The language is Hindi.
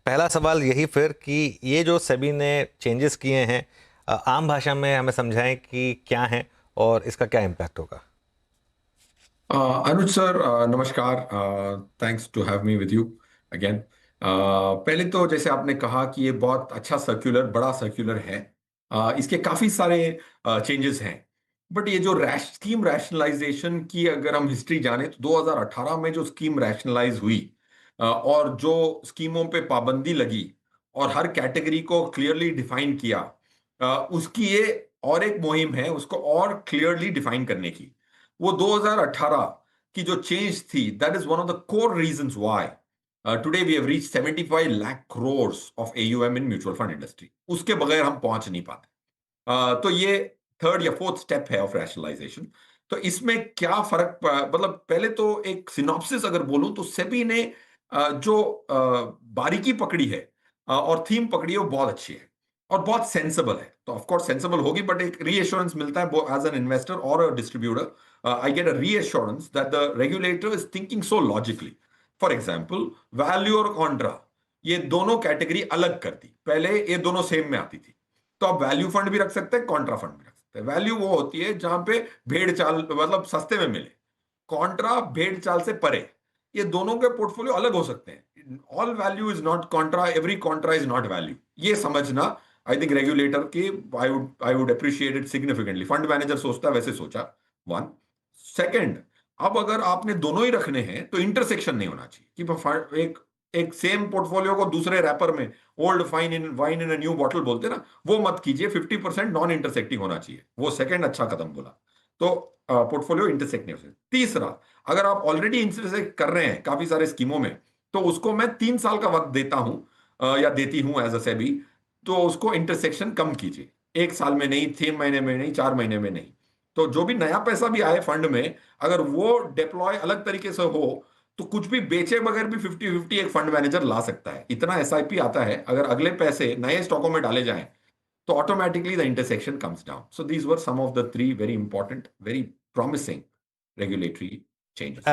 पहला सवाल यही फिर कि ये जो सेबी ने चेंजेस किए हैं, आम भाषा में हमें समझाएं कि क्या है और इसका क्या इम्पैक्ट होगा। अनुज सर, नमस्कार। Thanks to have me with you again. पहले तो जैसे आपने कहा कि ये बहुत अच्छा सर्कुलर, बड़ा सर्कुलर है। इसके काफी सारे चेंजेस हैं। बट ये जो स्कीम रैशनलाइजेशन की अगर हम हिस्ट्री जाने तो 2018 में जो स्कीम रैशनलाइज हुई, और जो स्कीमों पे पाबंदी लगी और हर कैटेगरी को क्लियरली डिफाइन किया, उसकी ये और एक मुहिम है उसको और क्लियरली डिफाइन करने की। वो 2018 की जो चेंज थी, that is one of the core reasons why today we have reach 75 lakh crores of AUM in mutual fund industry. उसके बगैर हम पहुंच नहीं पाते। तो ये थर्ड या फोर्थ स्टेप है ऑफ रैशनलाइजेशन। तो इसमें क्या फर्क मतलब पहले तो एक सिनॉप्सिस अगर बोलूं तो सेबी ने जो बारीकी पकड़ी है और थीम पकड़ी है वो बहुत अच्छी है और बहुत सेंसिबल है। तो ऑफ कोर्स सेंसिबल होगी, बट एक रीएश्योरेंस मिलता है एज एन इन्वेस्टर और अ distributor. I get a reassurance that the regulator is thinking so logically. For example, value और कॉन्ट्रा, ये दोनों कैटेगरी अलग कर दी। पहले ये दोनों सेम में आती थी। तो आप वैल्यू फंड भी रख सकते हैं, कॉन्ट्रा फंड भी रख सकते हैं। वैल्यू वो होती है जहां पे भेड़ चाल मतलब सस्ते में मिले, कॉन्ट्रा भेड़ चाल से परे। ये दोनों के पोर्टफोलियो अलग हो सकते हैं। All value is not Contra, every Contra is not value. ये समझना, आई थिंक रेगुलेटर की, I would appreciate it significantly. Fund manager सोचता है वैसे सोचा। वन सेकंड, अब अगर आपने दोनों ही रखने हैं तो इंटरसेक्शन नहीं होना चाहिए कि एक एक सेम पोर्टफोलियो को दूसरे रैपर में, old fine in wine in new bottle बोलते हैं ना, वो मत कीजिए। 50% नॉन इंटरसेक्टिंग होना चाहिए। वो सेकंड अच्छा कदम बोला। तो पोर्टफोलियो इंटरसेक्ट नहीं हो सकता। तीसरा, अगर आप ऑलरेडी इंटरसेक्ट कर रहे हैं काफी सारे स्कीमों में, तो उसको मैं 3 साल का वक्त देता हूं, या देती हूं एज अ सेबी। तो उसको इंटरसेक्शन कम कीजिए, 1 साल में नहीं, 3 महीने में नहीं, 4 महीने में नहीं। तो जो भी नया पैसा भी आए फंड में, अगर वो डिप्लॉय अलग तरीके से हो, तो कुछ भी बेचे बगैर भी 50-50 एक फंड मैनेजर ला सकता है। इतना एसआईपी आता है। अगर अगले पैसे नए स्टॉकों में डाले जाएं तो automatically the intersection comes down. So these were some of the three very important, very promising regulatory changes.